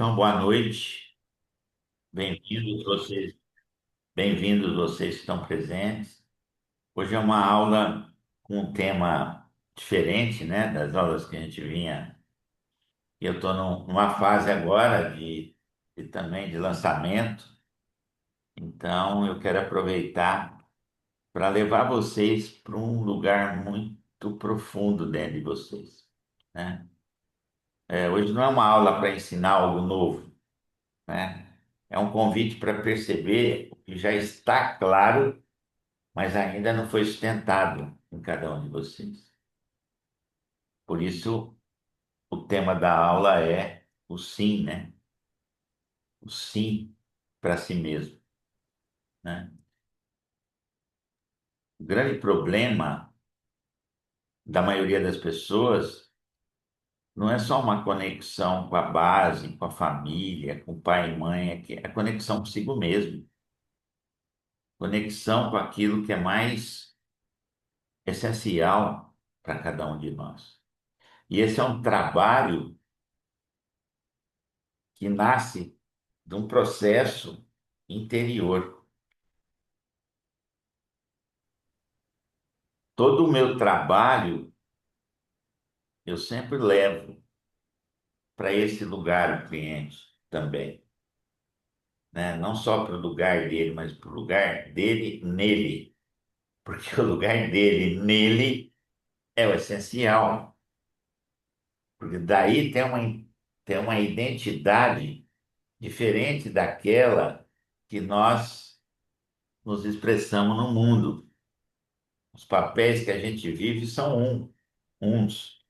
Então, boa noite. Bem-vindos vocês, bem-vindos vocês que estão presentes. Hoje é uma aula com um tema diferente, né, das aulas que a gente vinha. Eu estou numa fase agora de também de lançamento, então eu quero aproveitar para levar vocês para um lugar muito profundo dentro de vocês, né? Hoje não é uma aula para ensinar algo novo, né? É um convite para perceber o que já está claro, mas ainda não foi sustentado em cada um de vocês. Por isso, o tema da aula é o sim, né? O sim para si mesmo, né? O grande problema da maioria das pessoas não é só uma conexão com a base, com a família, com o pai e mãe, é a conexão consigo mesmo, conexão com aquilo que é mais essencial para cada um de nós. E esse é um trabalho que nasce de um processo interior. Todo o meu trabalho eu sempre levo para esse lugar o cliente também, né? Não só para o lugar dele, mas para o lugar dele nele, porque o lugar dele nele é o essencial, porque daí tem uma identidade diferente daquela que nós nos expressamos no mundo. Os papéis que a gente vive são uns.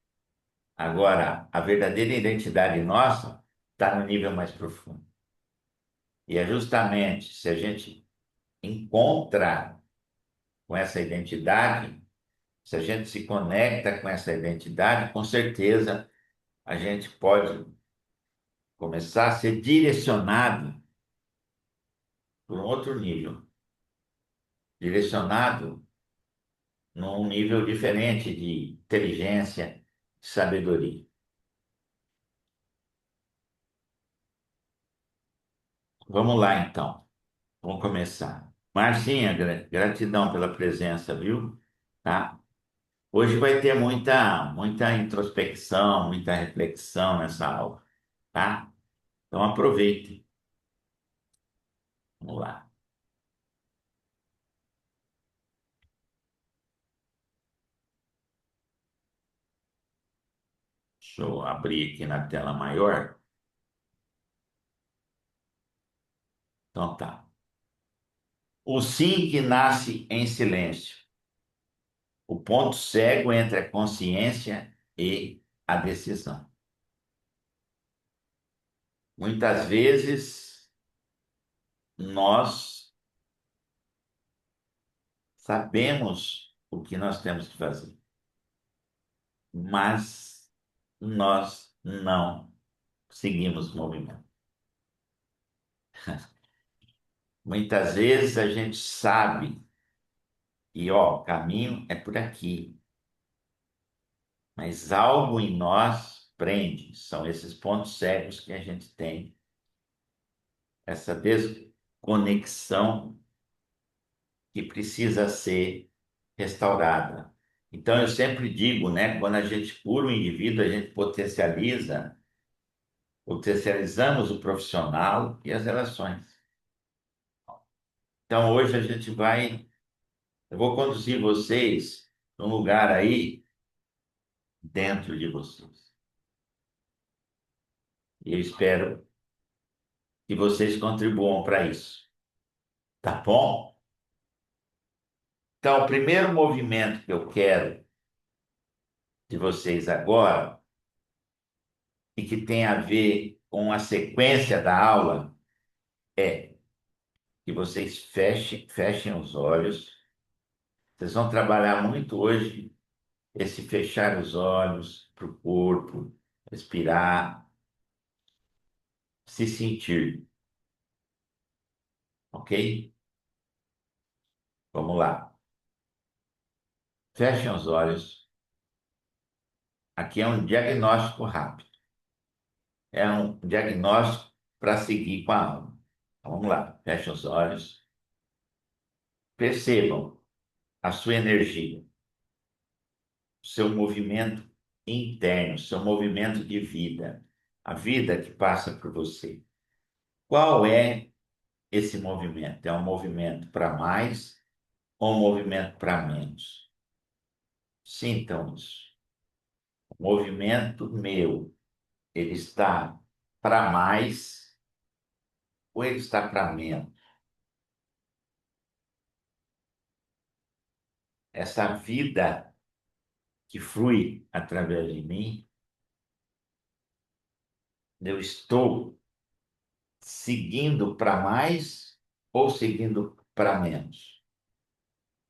Agora, a verdadeira identidade nossa está no nível mais profundo. E é justamente se a gente encontra com essa identidade, se a gente se conecta com essa identidade, com certeza a gente pode começar a ser direcionado por um outro nível, direcionado num nível diferente de inteligência, de sabedoria. Vamos lá, então. Vamos começar. Marcinha, gratidão pela presença, viu? Tá? Hoje vai ter muita introspecção, muita reflexão nessa aula, tá? Então aproveite. Vamos lá. Deixa eu abrir aqui na tela maior. Então tá. O sim que nasce em silêncio. O ponto cego entre a consciência e a decisão. Muitas vezes nós sabemos o que nós temos que fazer, mas nós não seguimos o movimento. Muitas vezes a gente sabe que, ó, o caminho é por aqui, mas algo em nós prende. São esses pontos cegos que a gente tem, essa desconexão que precisa ser restaurada. Então, eu sempre digo, né, quando a gente cura o indivíduo, a gente potencializamos o profissional e as relações. Então, hoje eu vou conduzir vocês num lugar aí dentro de vocês. E eu espero que vocês contribuam para isso. Tá bom? Então, o primeiro movimento que eu quero de vocês agora, e que tem a ver com a sequência da aula, é que vocês fechem os olhos. Vocês vão trabalhar muito hoje esse fechar os olhos para o corpo, respirar, se sentir, ok? Vamos lá. Fechem os olhos. Aqui é um diagnóstico rápido. é um diagnóstico para seguir com a alma. Então, vamos lá, fecha os olhos. Percebam a sua energia, o seu movimento interno, o seu movimento de vida, a vida que passa por você. Qual é esse movimento? É um movimento para mais ou um movimento para menos? Sintam isso. O movimento meu, ele está para mais ou ele está para menos? Essa vida que flui através de mim, eu estou seguindo para mais ou seguindo para menos?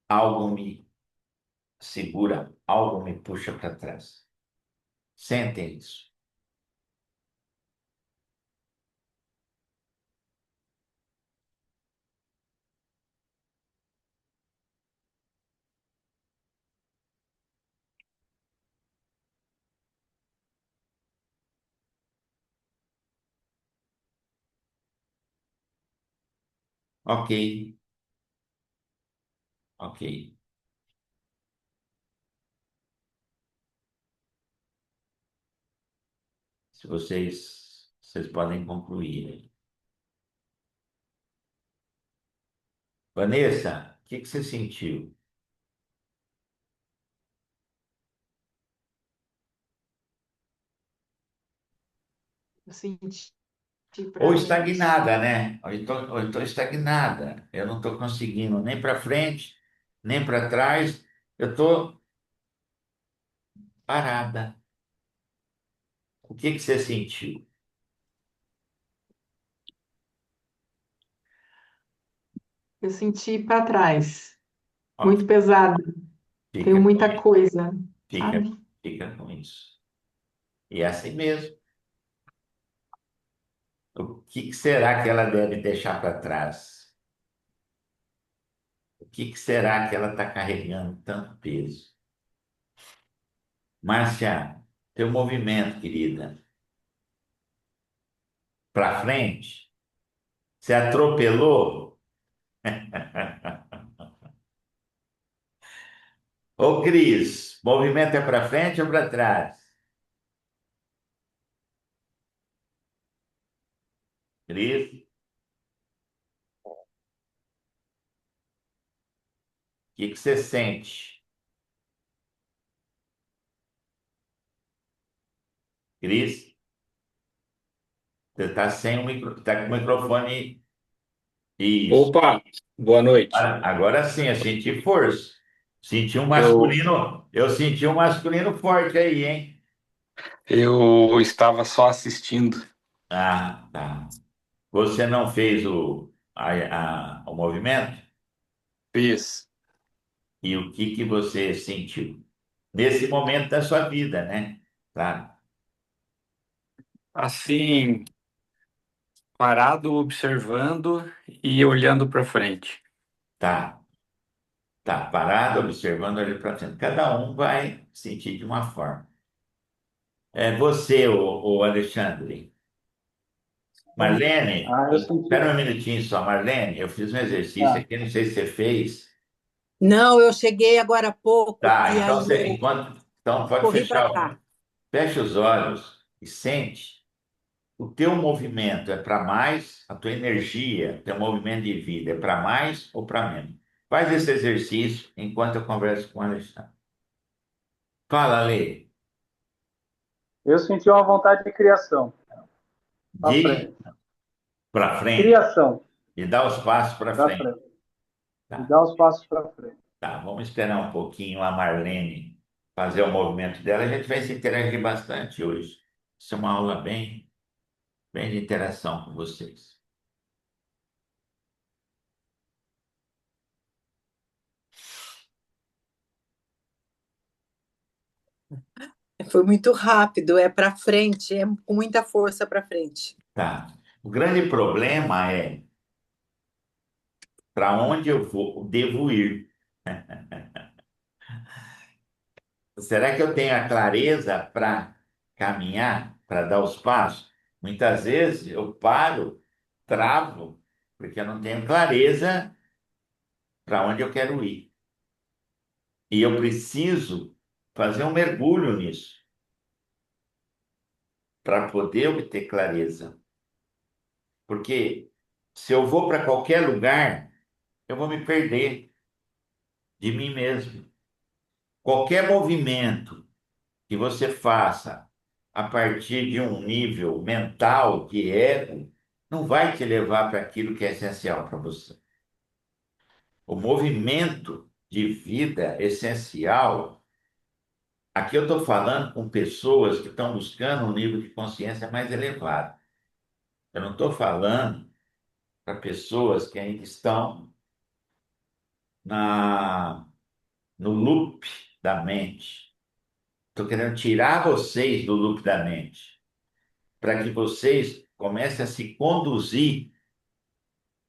Algo me segura, algo me puxa para trás. Sentem isso. Ok, ok. Se vocês podem concluir. Vanessa, o que que você sentiu? Eu senti Ou para frente. estagnada, né? Ou eu estou estagnada. Eu não estou conseguindo nem para frente, nem para trás. Eu estou parada. O que que você sentiu? Eu senti para trás. Ok, Muito pesado. Tenho fica com muita isso. coisa, Fica, sabe? fica com isso. E é assim mesmo. O que que será que ela deve deixar para trás? O que que será que ela está carregando tanto peso? Márcia, teu movimento, querida, para frente, você atropelou? Ô, Cris, movimento é para frente ou para trás? Cris, o que que você sente? Cris, você está sem o tá com o microfone. Isso. Opa, boa noite. Agora sim, eu senti força. Senti um Eu, masculino, eu senti um masculino forte aí, hein? eu estava só assistindo. Ah, tá. Você não fez o movimento? Fiz. E o que que você sentiu? Nesse momento da sua vida, né? Tá, Assim, parado, observando e olhando para frente. tá, tá. Parado, observando ali para frente. Cada um vai sentir de uma forma. É você, o Alexandre. Marlene, Ah, eu senti. espera um minutinho só. Marlene, eu fiz um exercício Ah, aqui, não sei se você fez. Não, eu cheguei agora há pouco Tá, e então aí você, eu então pode corri para fechar, cá. fecha os olhos e sente. O teu movimento é para mais, a tua energia, teu movimento de vida é para mais ou para menos? Faz esse exercício enquanto eu converso com o Alexandre. Fala, Lê, eu senti uma vontade de criação, para de frente. para frente Criação, e dá os passos para para frente. frente. E Tá, dar os passos para frente. tá, vamos esperar um pouquinho a Marlene fazer o movimento dela. A gente vai se interagir bastante hoje. Isso é uma aula bem de interação com vocês. Foi muito rápido, é para frente, é com muita força para frente. Tá. O grande problema é para onde devo ir. Será que eu tenho a clareza para caminhar, para dar os passos? Muitas vezes eu paro, travo, porque eu não tenho clareza para onde eu quero ir. E eu preciso fazer um mergulho nisso para poder obter clareza. Porque se eu vou para qualquer lugar, eu vou me perder de mim mesmo. Qualquer movimento que você faça a partir de um nível mental de ego, não vai te levar para aquilo que é essencial para você. O movimento de vida essencial, aqui eu estou falando com pessoas que estão buscando um nível de consciência mais elevado. Eu não estou falando para pessoas que ainda estão na, no loop da mente. Estou querendo tirar vocês do loop da mente, para que vocês comecem a se conduzir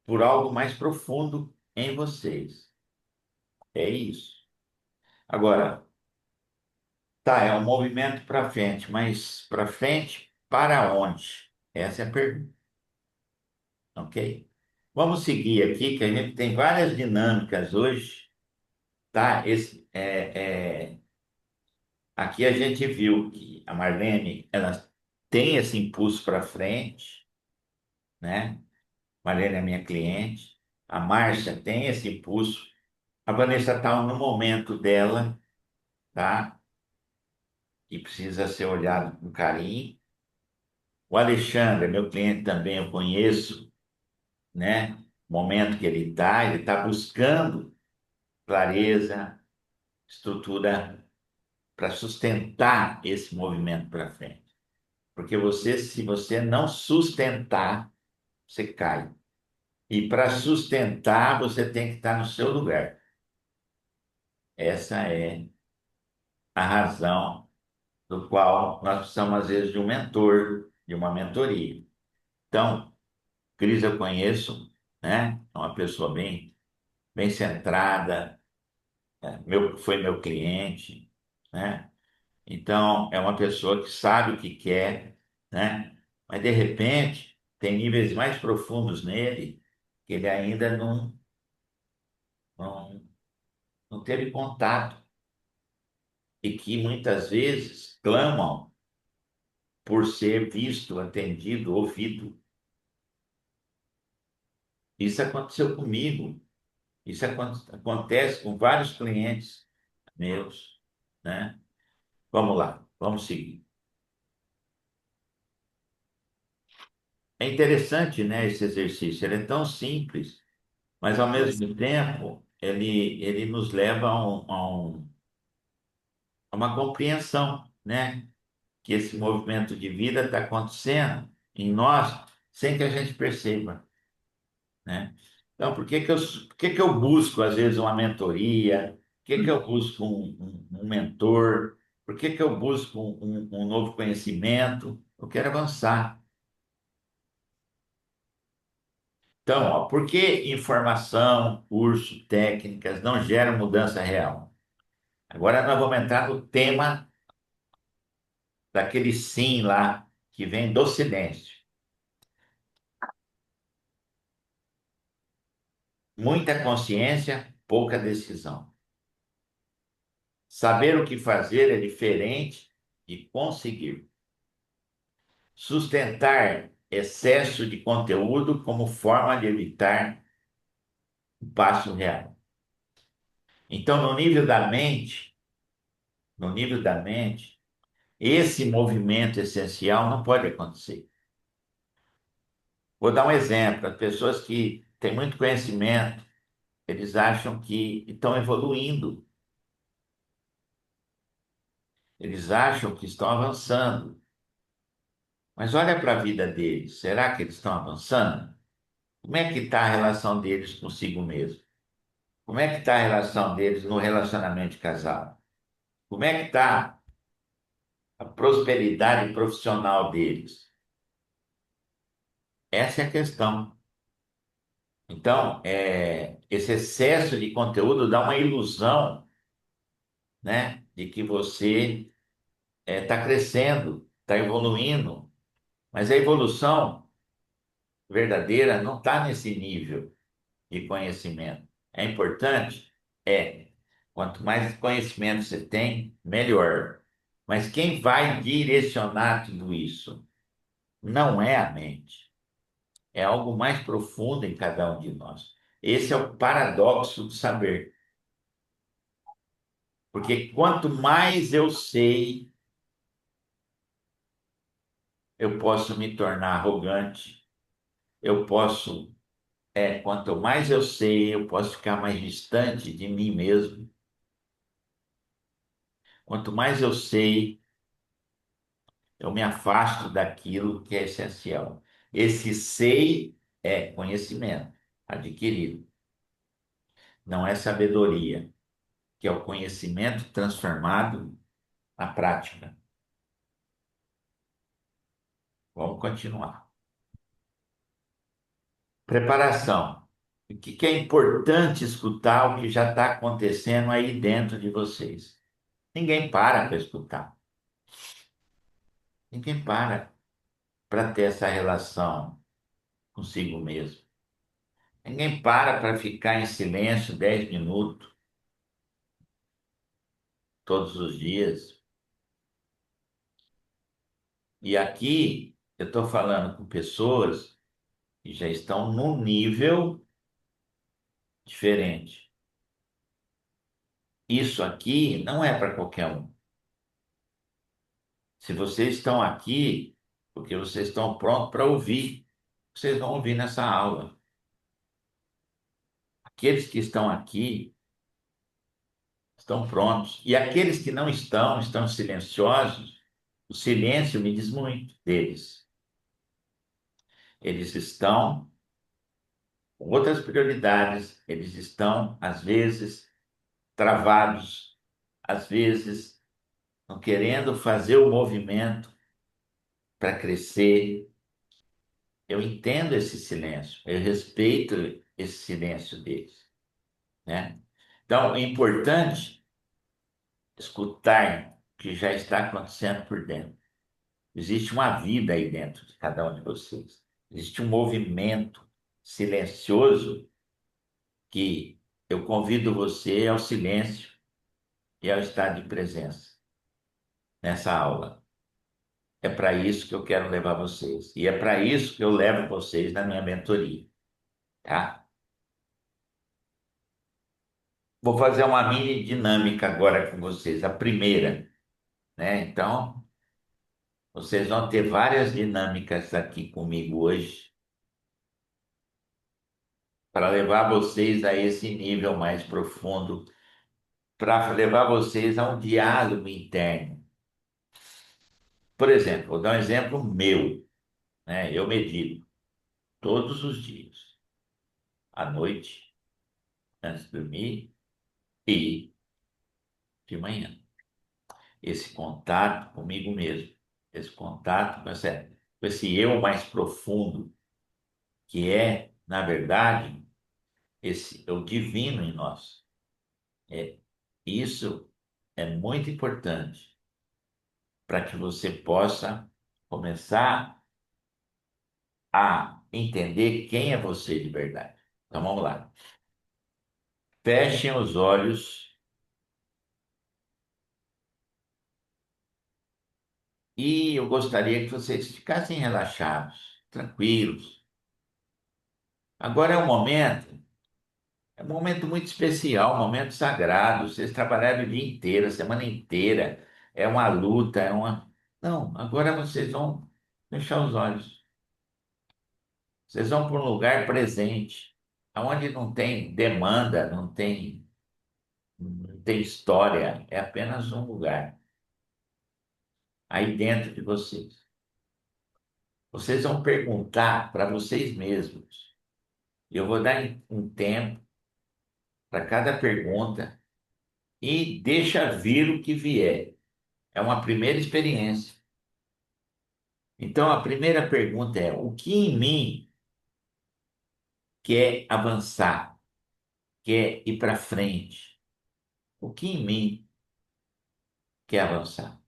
por algo mais profundo em vocês. É isso. Agora, tá, é um movimento para frente, mas para frente para onde? Essa é a pergunta, ok? Vamos seguir aqui, que a gente tem várias dinâmicas hoje, tá? Aqui a gente viu que a Marlene, ela tem esse impulso para frente, né? Marlene é minha cliente. A Márcia tem esse impulso. A Vanessa está no momento dela, tá? E precisa ser olhado com carinho. O Alexandre, meu cliente também, eu conheço, né? O momento que ele está buscando clareza, estrutura para sustentar esse movimento para frente. Porque você, se você não sustentar, você cai. E para sustentar, você tem que estar no seu lugar. Essa é a razão do qual nós precisamos, às vezes, de um mentor, de uma mentoria. Então, Cris eu conheço, né? É uma pessoa bem centrada, foi meu cliente, né? Então, é uma pessoa que sabe o que quer, né? Mas, de repente, tem níveis mais profundos nele que ele ainda não, não teve contato e que muitas vezes clamam por ser visto, atendido, ouvido. Isso aconteceu comigo. Isso acontece com vários clientes meus, né? Vamos lá, vamos seguir. É interessante, né, esse exercício. Ele é tão simples, mas ao mesmo tempo ele nos leva a uma compreensão, né? Que esse movimento de vida está acontecendo em nós sem que a gente perceba, né? Então, por que que eu busco, às vezes, uma mentoria? Por que que eu busco um mentor? Por que que eu busco um novo conhecimento? Eu quero avançar. Então, ó, por que informação, curso, técnicas não geram mudança real? Agora nós vamos entrar no tema daquele sim lá, que vem do silêncio. Muita consciência, pouca decisão. Saber o que fazer é diferente de conseguir. Sustentar excesso de conteúdo como forma de evitar o passo real. Então, no nível da mente, esse movimento essencial não pode acontecer. Vou dar um exemplo. As pessoas que têm muito conhecimento, eles acham que estão evoluindo. Eles acham que estão avançando. Mas olha para a vida deles. Será que eles estão avançando? Como é que está a relação deles consigo mesmo? Como é que está a relação deles no relacionamento de casal? Como é que está a prosperidade profissional deles? Essa é a questão. Então, esse excesso de conteúdo dá uma ilusão, né, de que você está crescendo, está evoluindo, Mas a evolução verdadeira não está nesse nível de conhecimento. É importante? É. Quanto mais conhecimento você tem, melhor. Mas quem vai direcionar tudo isso não é a mente. É algo mais profundo em cada um de nós. Esse é o paradoxo do saber. Porque quanto mais eu sei, eu posso me tornar arrogante, eu posso, quanto mais eu sei, eu posso ficar mais distante de mim mesmo. Quanto mais eu sei, eu me afasto daquilo que é essencial. Esse sei é conhecimento adquirido, não é sabedoria, que é o conhecimento transformado na prática. Vamos continuar. Preparação. O que é importante escutar o que já está acontecendo aí dentro de vocês. Ninguém para escutar. Ninguém para ter essa relação consigo mesmo. Ninguém para ficar em silêncio 10 minutos todos os dias. E aqui eu estou falando com pessoas que já estão num nível diferente. Isso aqui não é para qualquer um. Se vocês estão aqui, porque vocês estão prontos para ouvir, vocês vão ouvir nessa aula. Aqueles que estão aqui estão prontos. E aqueles que não estão, estão silenciosos, o silêncio me diz muito deles. Eles estão com outras prioridades, eles estão, às vezes, travados, às vezes, não querendo fazer o movimento para crescer. Eu entendo esse silêncio, eu respeito esse silêncio deles, né? Então, é importante escutar o que já está acontecendo por dentro. Existe uma vida aí dentro de cada um de vocês. Existe um movimento silencioso que eu convido você ao silêncio e ao estado de presença nessa aula. É para isso que eu quero levar vocês. E é para isso que eu levo vocês na minha mentoria, tá? Vou fazer uma mini dinâmica agora com vocês. A primeira, né? Então, vocês vão ter várias dinâmicas aqui comigo hoje para levar vocês a esse nível mais profundo, para levar vocês a um diálogo interno. Por exemplo, vou dar um exemplo meu, né? Eu medito todos os dias, à noite, antes de dormir e de manhã. Esse contato comigo mesmo, esse contato com esse eu mais profundo, que é, na verdade, esse o divino em nós. É, isso é muito importante para que você possa começar a entender quem é você de verdade. Então vamos lá. Fechem os olhos e eu gostaria que vocês ficassem relaxados, tranquilos. Agora é um momento muito especial, um momento sagrado. Vocês trabalharam o dia inteiro, a semana inteira. É uma luta, é uma. Não, agora vocês vão fechar os olhos. Vocês vão para um lugar presente, onde não tem demanda, não tem história, é apenas um lugar aí dentro de vocês. Vocês vão perguntar para vocês mesmos. Eu vou dar um tempo para cada pergunta e deixa vir o que vier. É uma primeira experiência. Então, a primeira pergunta é: o que em mim quer avançar, quer ir para frente? O que em mim quer avançar?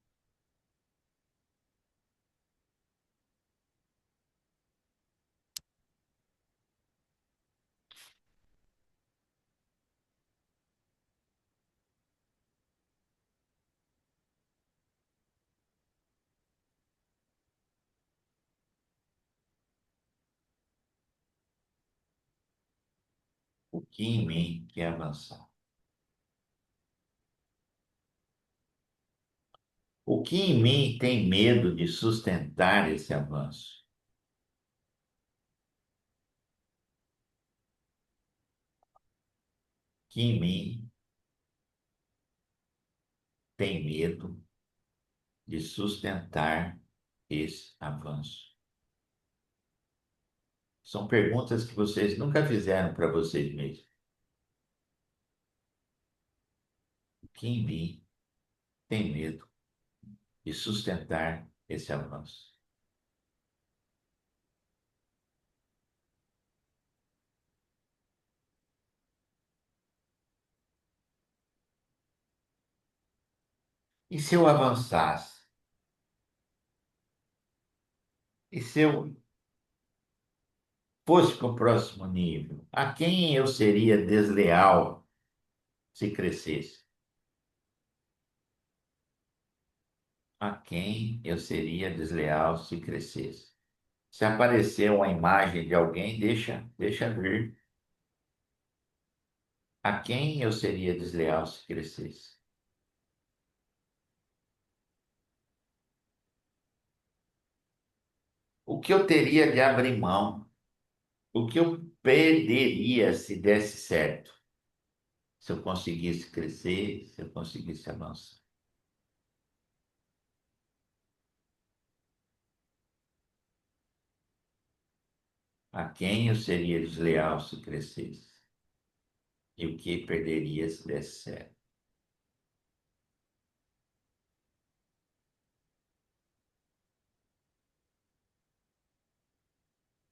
O que em mim quer avançar? O que em mim tem medo de sustentar esse avanço? O que em mim tem medo de sustentar esse avanço? São perguntas que vocês nunca fizeram para vocês mesmos. O que em mim tem medo de sustentar esse avanço? E se eu avançasse? E se eu fosse para o próximo nível? A quem eu seria desleal se crescesse? A quem eu seria desleal se crescesse? Se aparecer uma imagem de alguém, deixa vir. A quem eu seria desleal se crescesse? O que eu teria de abrir mão? O que eu perderia se desse certo? Se eu conseguisse crescer, se eu conseguisse avançar? A quem eu seria desleal se crescesse? E o que perderia se desse certo?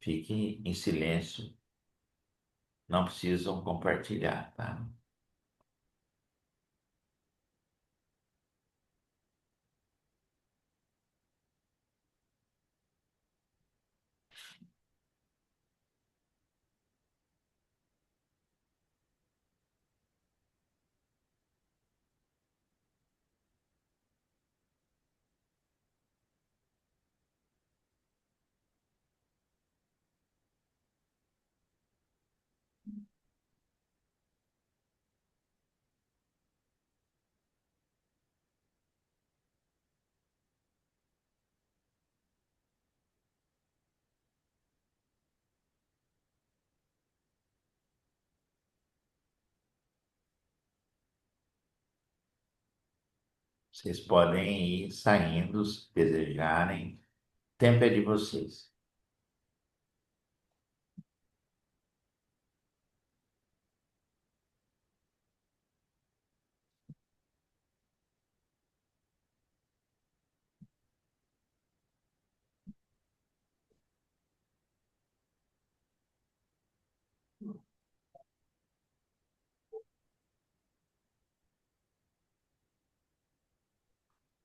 Fiquem em silêncio, não precisam compartilhar, tá? Vocês podem ir saindo se desejarem. O tempo é de vocês.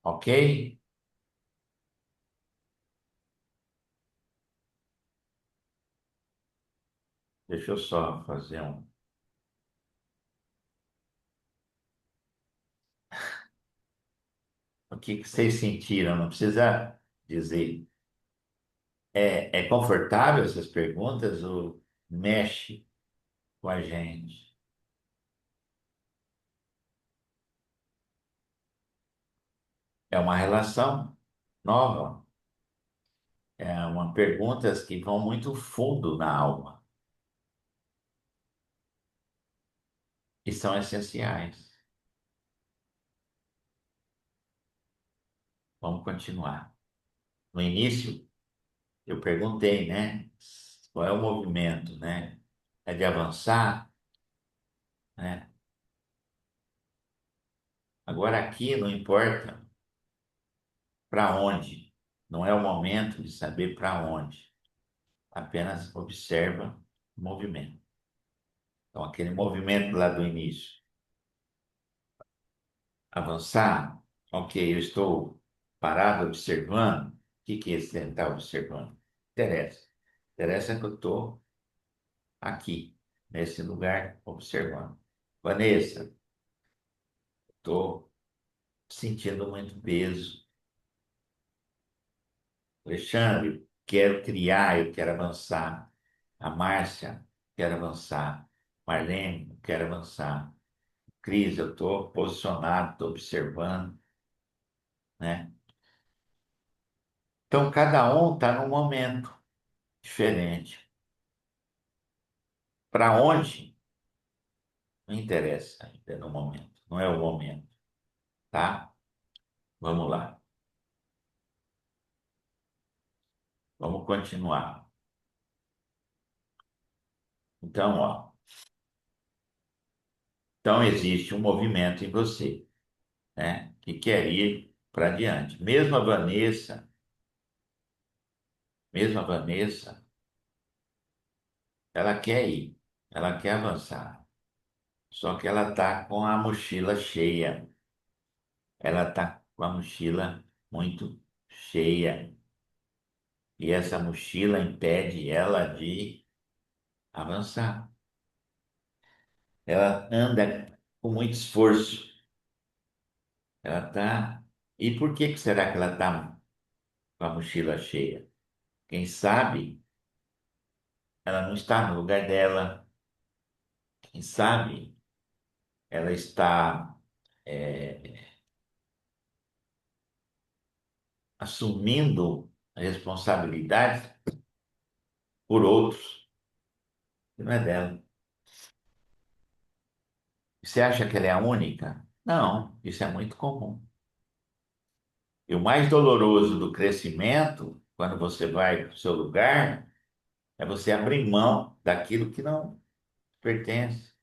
Ok? Deixa eu só fazer um. O que vocês sentiram? Não precisa dizer. É confortável essas perguntas ou mexe com a gente? É uma relação nova. É uma perguntas que vão muito fundo na alma e são essenciais. Vamos continuar. No início, eu perguntei, né? Qual é o movimento, né? É de avançar, né? Agora aqui não importa para onde. Não é o momento de saber para onde. Apenas observa o movimento. Então, aquele movimento lá do início. Avançar, ok, eu estou parado observando. O que é esse está observando? Interessa. Interessa que eu estou aqui, nesse lugar, observando. Vanessa, estou sentindo muito peso. Alexandre, quero criar, eu quero avançar. A Márcia, quero avançar. Marlene, eu quero avançar. Cris, eu estou posicionado, estou observando, né? Então, cada um está num momento diferente. Para onde? Não interessa ainda no momento. Não é o momento, tá? Vamos lá. Vamos continuar. Então, ó. Então, existe um movimento em você, né? Que quer ir para adiante. Mesmo a Vanessa, ela quer ir, ela quer avançar. Só que ela está com a mochila cheia. Ela está com a mochila muito cheia. E essa mochila impede ela de avançar. Ela anda com muito esforço. Ela está. E por que será que ela está com a mochila cheia? Quem sabe ela não está no lugar dela. Quem sabe ela está assumindo a responsabilidade por outros, que não é dela. Você acha que ela é a única? Não, isso é muito comum. E o mais doloroso do crescimento, quando você vai para o seu lugar, é você abrir mão daquilo que não pertence.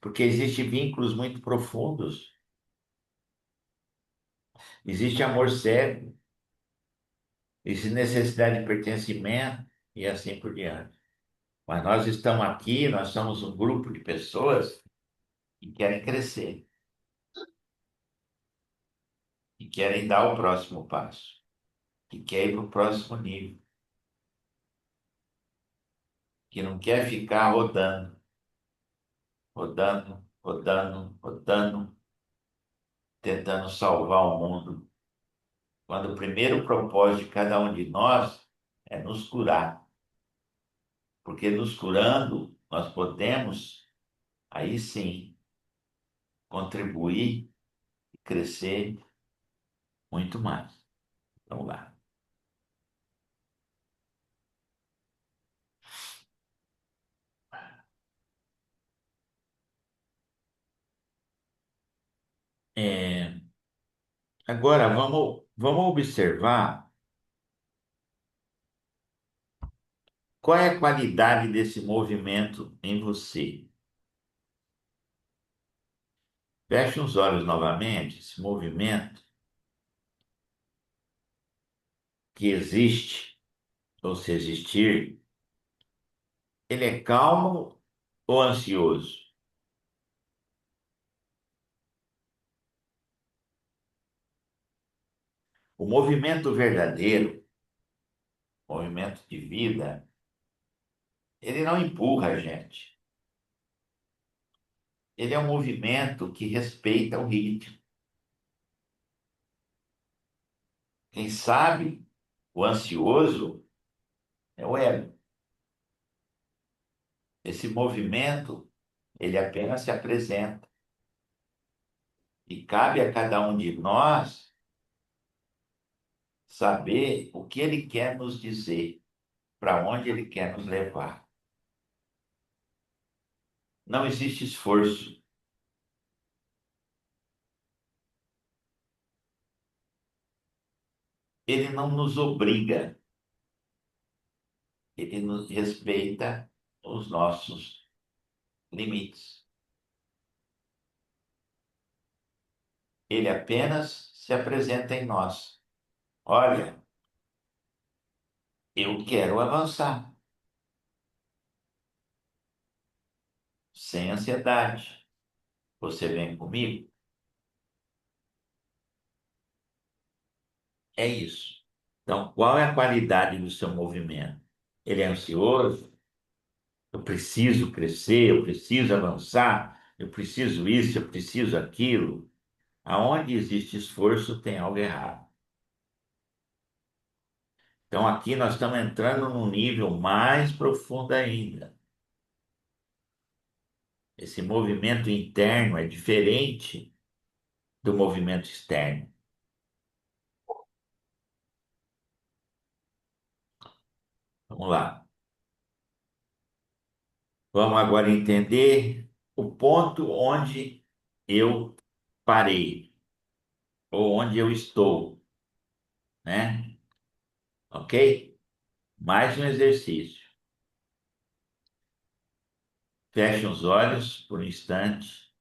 Porque existem vínculos muito profundos, existe amor cego, existe necessidade de pertencimento e assim por diante. Mas nós estamos aqui, nós somos um grupo de pessoas que querem crescer, que querem dar o próximo passo, que querem ir para o próximo nível, que não quer ficar rodando, rodando, rodando, rodando, tentando salvar o mundo, quando o primeiro propósito de cada um de nós é nos curar, porque nos curando nós podemos, aí sim, contribuir e crescer muito mais. Vamos lá. É, agora vamos observar qual é a qualidade desse movimento em você. Feche os olhos novamente, esse movimento que existe, ou se existir, ele é calmo ou ansioso? O movimento verdadeiro, movimento de vida, ele não empurra a gente. Ele é um movimento que respeita o ritmo. Quem sabe, o ansioso é o ego. Esse movimento, ele apenas se apresenta. E cabe a cada um de nós saber o que ele quer nos dizer, para onde ele quer nos levar. Não existe esforço. Ele não nos obriga, ele nos respeita os nossos limites. Ele apenas se apresenta em nós. Olha, eu quero avançar, sem ansiedade. Você vem comigo? É isso. Então, qual é a qualidade do seu movimento? Ele é ansioso? Eu preciso crescer, eu preciso avançar, eu preciso isso, eu preciso aquilo. Aonde existe esforço, tem algo errado. Então, aqui nós estamos entrando num nível mais profundo ainda. Esse movimento interno é diferente do movimento externo. Vamos lá. Vamos agora entender o ponto onde eu parei, ou onde eu estou, né? Ok? Mais um exercício. Feche os olhos por um instante.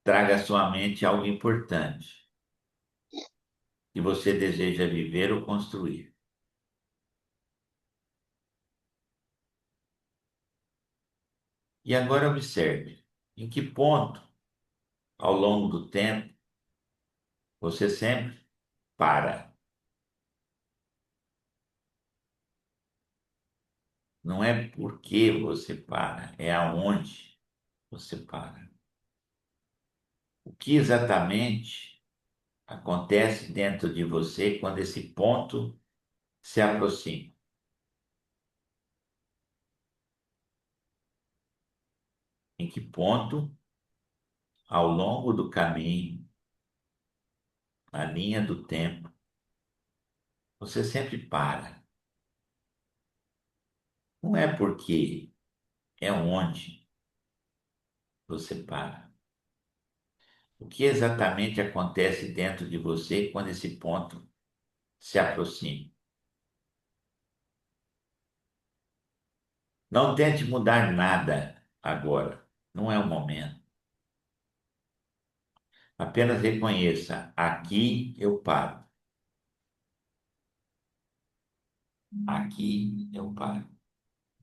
Traga à sua mente algo importante que você deseja viver ou construir. E agora observe em que ponto, ao longo do tempo, você sempre para. Não é porque você para, é aonde você para. O que exatamente acontece dentro de você quando esse ponto se aproxima? Em que ponto, ao longo do caminho, na linha do tempo, você sempre para? Não é porque, é onde você para. O que exatamente acontece dentro de você quando esse ponto se aproxima? Não tente mudar nada agora, não é o momento. Apenas reconheça: aqui eu paro, aqui eu paro.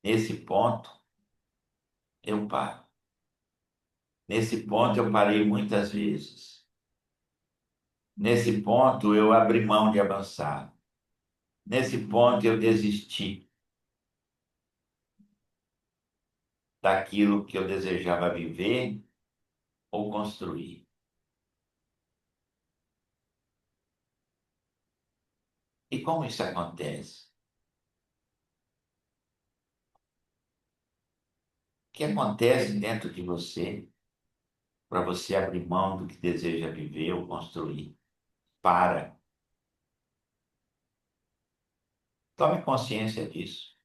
Nesse ponto eu paro. Nesse ponto eu parei muitas vezes. Nesse ponto eu abri mão de avançar. Nesse ponto eu desisti daquilo que eu desejava viver ou construir. E como isso acontece? O que acontece dentro de você para você abrir mão do que deseja viver ou construir? Para. Tome consciência disso.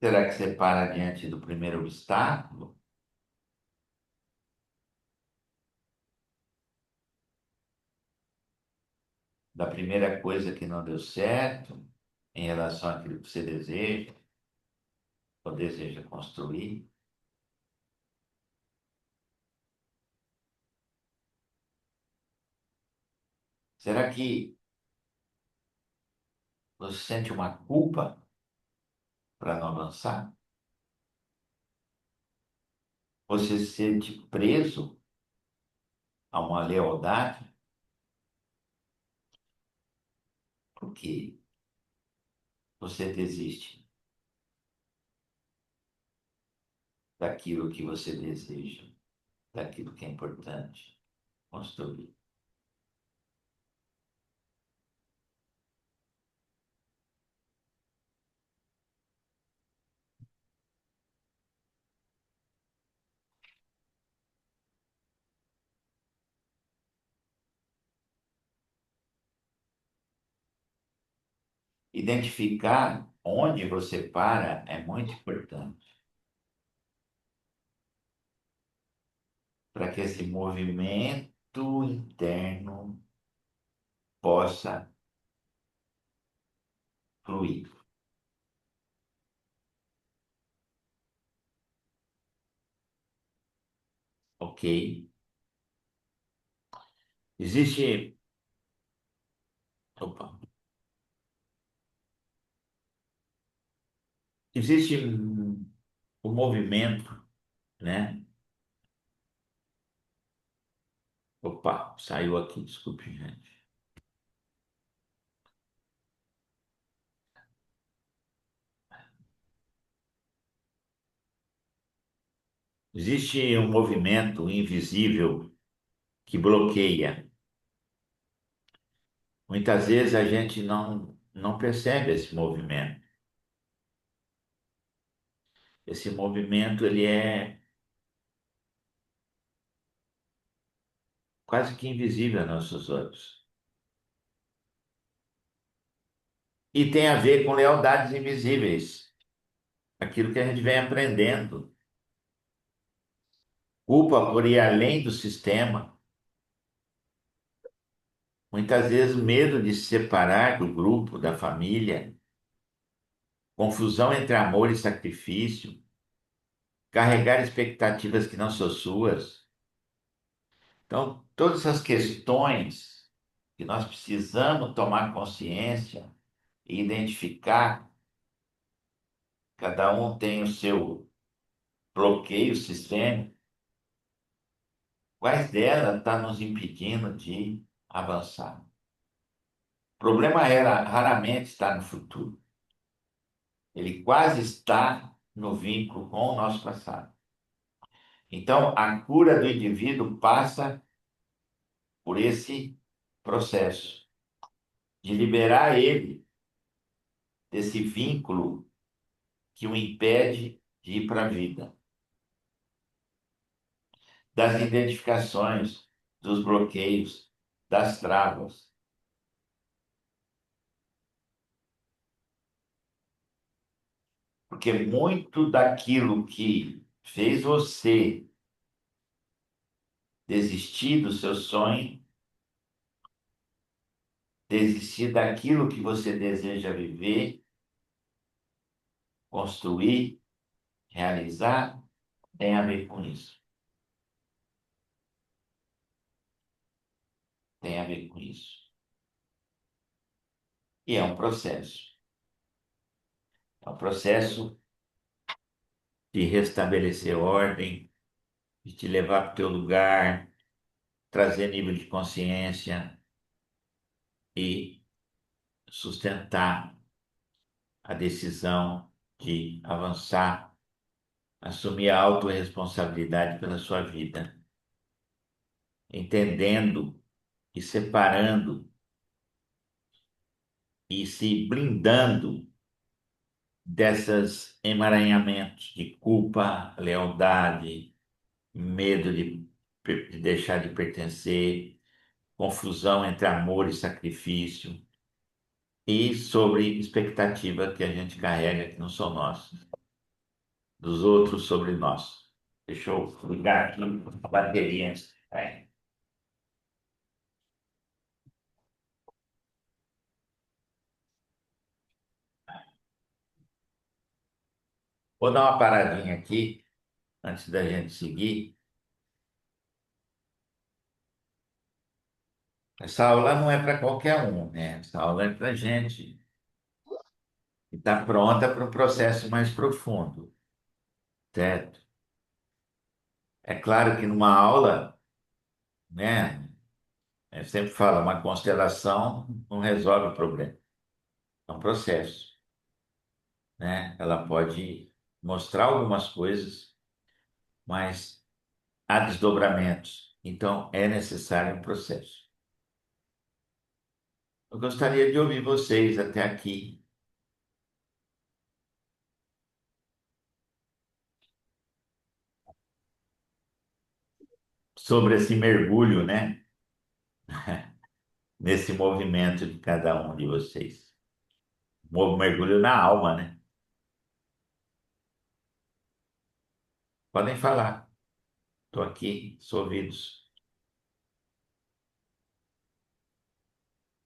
Será que você para diante do primeiro obstáculo? Da primeira coisa que não deu certo em relação àquilo que você deseja ou deseja construir? Será que você sente uma culpa para não avançar? Você se sente preso a uma lealdade? Por que você desiste daquilo que você deseja, daquilo que é importante construir? Identificar onde você para é muito importante para que esse movimento interno possa fluir, ok? Existe, opa, existe um movimento, né? Opa, saiu aqui, desculpe, gente. Existe um movimento invisível que bloqueia. Muitas vezes a gente não percebe esse movimento. Esse movimento ele é quase que invisível aos nossos olhos. E tem a ver com lealdades invisíveis, aquilo que a gente vem aprendendo. Culpa por ir além do sistema. Muitas vezes medo de se separar do grupo, da família, confusão entre amor e sacrifício, carregar expectativas que não são suas. Então, todas essas questões que nós precisamos tomar consciência e identificar, cada um tem o seu bloqueio sistêmico, quais delas estão nos impedindo de avançar? O problema raramente está no futuro, ele quase está no vínculo com o nosso passado. Então, a cura do indivíduo passa por esse processo de liberar ele desse vínculo que o impede de ir para a vida, das identificações, dos bloqueios, das travas. Porque muito daquilo que fez você desistir do seu sonho, desistir daquilo que você deseja viver, construir, realizar, tem a ver com isso. Tem a ver com isso. E é um processo. É um processo de restabelecer ordem, de te levar para o teu lugar, trazer nível de consciência e sustentar a decisão de avançar, assumir a autorresponsabilidade pela sua vida, entendendo e separando e se blindando desses emaranhamentos de culpa, lealdade, medo de deixar de pertencer, confusão entre amor e sacrifício e sobre expectativa que a gente carrega que não são nossas, dos outros sobre nós. Deixa eu ligar aqui a bateria antes. Vou dar uma paradinha aqui antes da gente seguir. Essa aula não é para qualquer um, né? Essa aula é para gente que está pronta para um processo mais profundo, certo? É claro que numa aula, né? Eu sempre falo, uma constelação não resolve o problema, é um processo, né? Ela pode mostrar algumas coisas, mas há desdobramentos, então é necessário um processo. Eu gostaria de ouvir vocês até aqui sobre esse mergulho, né? Nesse movimento de cada um de vocês. Um mergulho na alma, né? Podem falar. Estou aqui, sou ouvidos.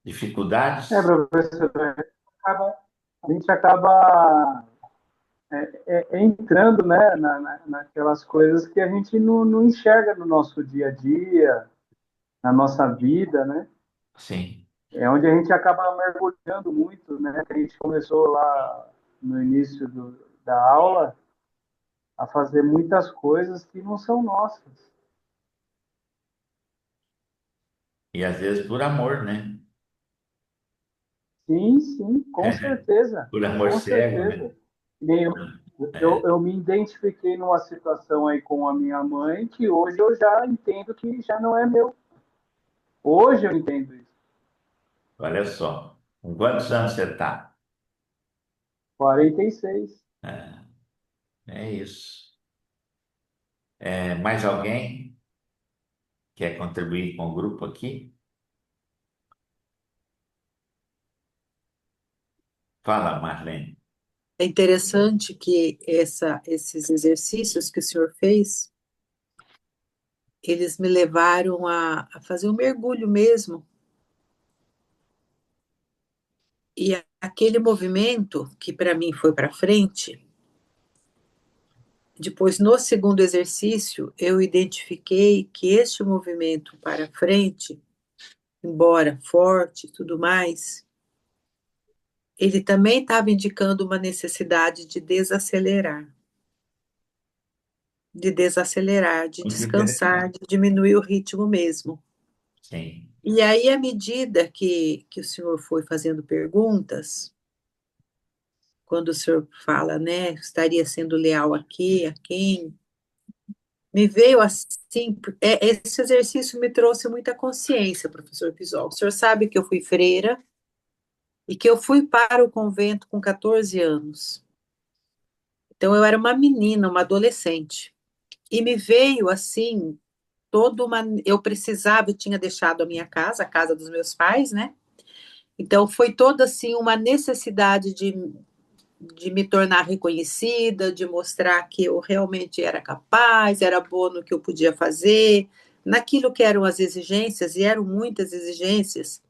Dificuldades? Professor, a gente acaba entrando, né, naquelas coisas que a gente não enxerga no nosso dia a dia, na nossa vida, né? Sim. É onde a gente acaba mergulhando muito, né? A gente começou lá no início da aula a fazer muitas coisas que não são nossas. E às vezes por amor, né? Sim, sim, com certeza, Por amor com cego, né? certeza. Nem É, eu me identifiquei numa situação aí com a minha mãe que hoje eu já entendo que já não é meu. Hoje eu entendo isso. olha só. Com quantos anos você está? 46. É, é isso. Mais alguém quer contribuir com o grupo aqui? Fala, Marlene. É interessante que esses exercícios que o senhor fez, eles me levaram a fazer um mergulho mesmo. E aquele movimento que para mim foi para frente, depois no segundo exercício, eu identifiquei que este movimento para frente, embora forte e tudo mais, ele também estava indicando uma necessidade de Muito descansar, interessante. de diminuir o ritmo mesmo. Sim. E aí, à medida que o senhor foi fazendo perguntas, quando o senhor fala, né, estaria sendo leal a quê, a quem, me veio assim, esse exercício me trouxe muita consciência, professor Pisol. O senhor sabe que eu fui freira e que eu fui para o convento com 14 anos. Então, eu era uma menina, uma adolescente. E me veio assim, toda uma. Eu precisava, eu tinha deixado a minha casa, a casa dos meus pais, né? Então, foi toda assim uma necessidade de me tornar reconhecida, de mostrar que eu realmente era capaz, era boa no que eu podia fazer, naquilo que eram as exigências, e eram muitas exigências.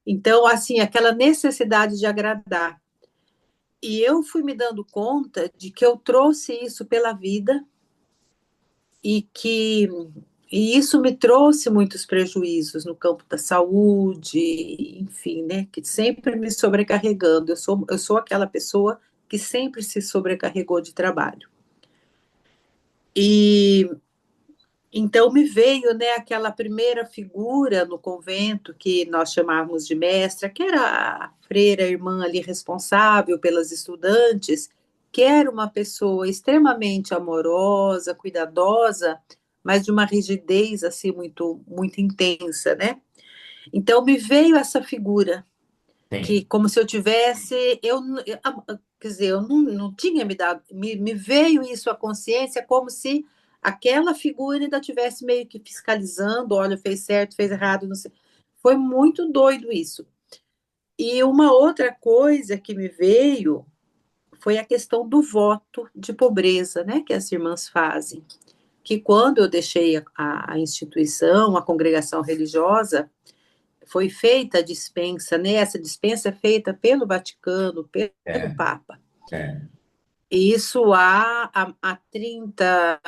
Então, assim, aquela necessidade de agradar. E eu fui me dando conta de que eu trouxe isso pela vida e que e isso me trouxe muitos prejuízos no campo da saúde, enfim, né, que sempre me sobrecarregando. Eu sou aquela pessoa que sempre se sobrecarregou de trabalho. E então me veio, né, aquela primeira figura no convento que nós chamávamos de mestra, que era a freira, a irmã ali responsável pelas estudantes, que era uma pessoa extremamente amorosa, cuidadosa, mas de uma rigidez assim muito intensa, né? Então me veio essa figura que Sim. como se eu tivesse, quer dizer, eu não tinha me dado, me veio isso à consciência como se aquela figura ainda tivesse meio que fiscalizando, olha, fez certo, fez errado, não sei. Foi muito doido isso. E uma outra coisa que me veio foi a questão do voto de pobreza, né, que as irmãs fazem. Que quando eu deixei a instituição, a congregação religiosa, foi feita a dispensa, né? Essa dispensa é feita pelo Vaticano, pelo É, Papa. é. E isso há 30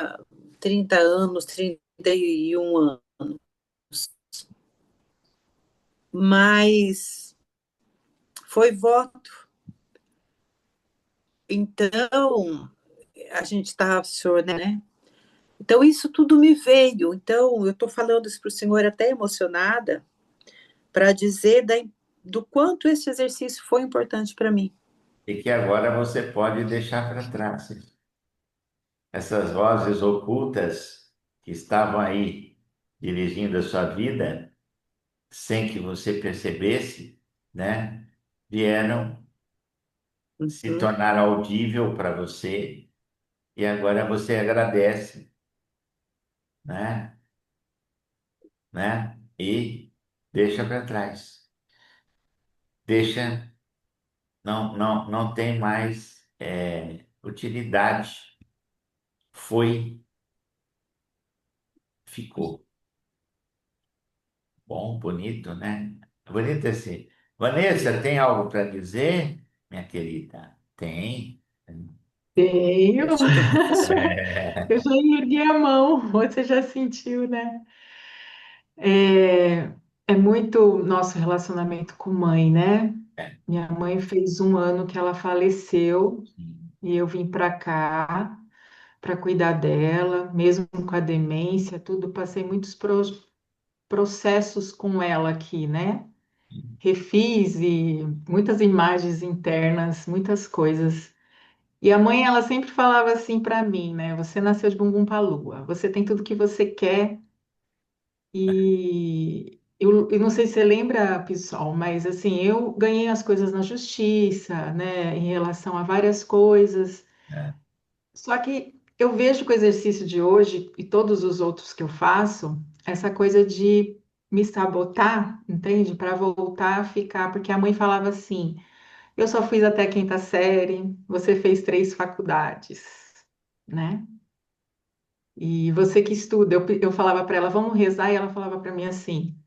anos, 31 anos. Mas foi voto. Então, a gente está, senhor, né? Então, isso tudo me veio. Então, eu estou falando isso para o senhor até emocionada, para dizer do quanto esse exercício foi importante para mim. E que agora você pode deixar para trás. Essas vozes ocultas que estavam aí dirigindo a sua vida, sem que você percebesse, né? Vieram se Uhum. tornar audível para você e agora você agradece, né? E deixa para trás. Deixa, não tem mais utilidade. Foi, ficou. Bom, bonito, né? Bonito assim. Vanessa, tem algo para dizer, minha querida? Tem. Tenho. Gratidão, professor. Eu já ergui a mão, você já sentiu, né? É, é muito nosso relacionamento com mãe, né? É, Minha mãe fez um ano que ela faleceu sim, e eu vim para cá para cuidar dela, mesmo com a demência, tudo. Passei muitos processos com ela aqui, né? sim. Refiz e muitas imagens internas, muitas coisas. E a mãe, ela sempre falava assim para mim, né? Você nasceu de bumbum para lua, você tem tudo que você quer. E eu não sei se você lembra, pessoal, mas assim, eu ganhei as coisas na justiça, né? Em relação a várias coisas. É, Só que eu vejo com o exercício de hoje e todos os outros que eu faço, essa coisa de me sabotar, entende? Para voltar a ficar, porque a mãe falava assim: eu só fiz até a quinta série, você fez 3 faculdades, né? E você que estuda, eu falava para ela, vamos rezar, e ela falava para mim assim: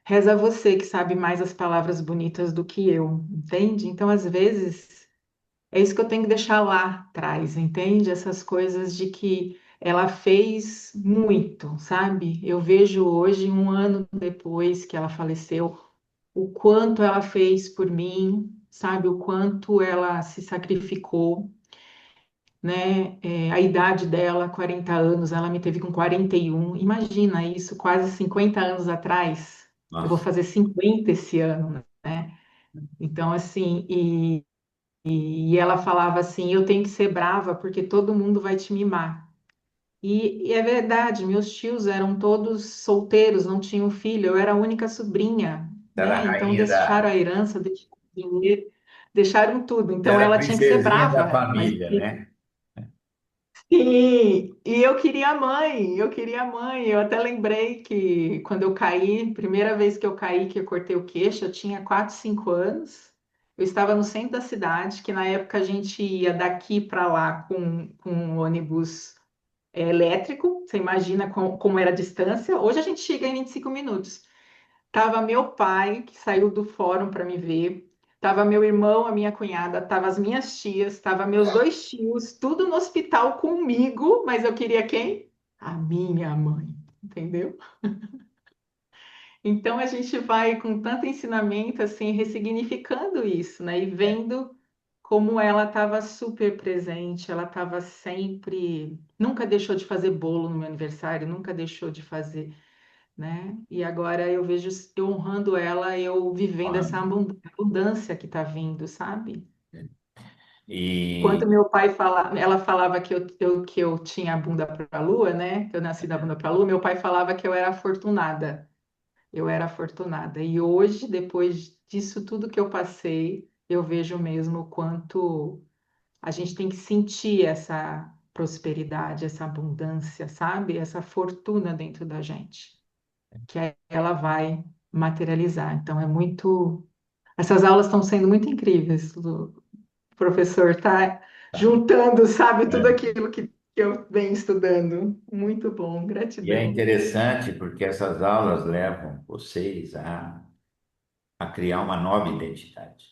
reza você que sabe mais as palavras bonitas do que eu, entende? Então, às vezes. É isso que eu tenho que deixar lá atrás, entende? Essas coisas de que ela fez muito, sabe? Eu vejo hoje, um ano depois que ela faleceu, o quanto ela fez por mim, sabe? O quanto ela se sacrificou, né? A idade dela, 40 anos, ela me teve com 41. Imagina isso, quase 50 anos atrás. Eu vou nossa, fazer 50 esse ano, né? Então, assim, e ela falava assim: eu tenho que ser brava porque todo mundo vai te mimar. E é verdade, meus tios eram todos solteiros, não tinham filho, eu era a única sobrinha, era a né? Então rainha deixaram a herança, deixaram o dinheiro, deixaram tudo. Então era a ela tinha que ser princesinha da brava, mas família, né? sim, e eu queria a mãe, eu queria a mãe. Eu até lembrei que quando eu caí, primeira vez que eu caí, que eu cortei o queixo, eu tinha 4, 5 anos. Eu estava no centro da cidade, que na época a gente ia daqui para lá com um ônibus elétrico. Você imagina como era a distância? Hoje a gente chega em 25 minutos. Tava meu pai, que saiu do fórum para me ver. Tava meu irmão, a minha cunhada, tava as minhas tias, tava meus 2 tios, tudo no hospital comigo, mas eu queria quem? A minha mãe, entendeu? Então a gente vai com tanto ensinamento assim, ressignificando isso, né? E vendo como ela estava super presente, ela estava sempre, nunca deixou de fazer bolo no meu aniversário, nunca deixou de fazer, né? E agora eu vejo eu honrando ela, eu vivendo essa abundância que está vindo, sabe? E Enquanto meu pai fala, ela falava que eu tinha a bunda para a lua, né? Que eu nasci da bunda para a lua, meu pai falava que eu era afortunada. Eu era afortunada. E hoje, depois disso tudo que eu passei, eu vejo mesmo o quanto a gente tem que sentir essa prosperidade, essa abundância, sabe? Essa fortuna dentro da gente, que aí ela vai materializar. Então é muito. Essas aulas estão sendo muito incríveis. O professor está juntando, sabe, tudo aquilo que eu venho estudando. Muito bom, e é gratidão. interessante porque essas aulas levam vocês a criar uma nova identidade,